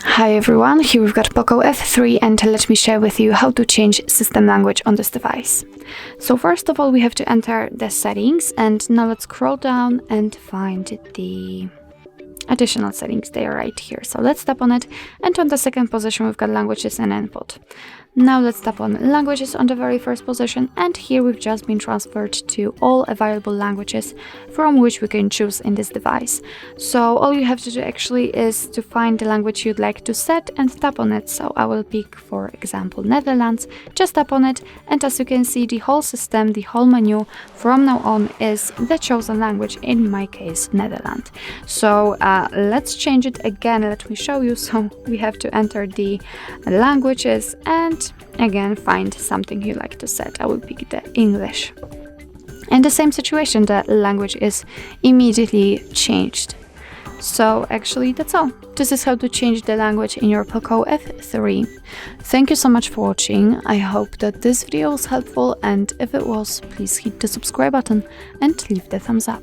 Hi everyone, here we've got POCO F3 and let me share with you how to change system language on this device. So first of all we have to enter the settings, and now let's scroll down and find the additional settings. They are right here. So let's tap on it, and on the second position we've got languages and input. Now let's tap on languages on the very first position, and here we've just been transferred to all available languages from which we can choose in this device. So all you have to do actually is to find the language you'd like to set and tap on it. So I will pick, for example, Netherlands, just tap on it, and as you can see, the whole system, the whole menu from now on is the chosen language, in my case Netherlands. So let's change it again. Let me show you. So we have to enter the languages and again find something you like to set. I will pick the English. And the same situation, the language is immediately changed. So actually that's all. This is how to change the language in your POCO F3. Thank you so much for watching. I hope that this video was helpful, and if it was, please hit the subscribe button and leave the thumbs up.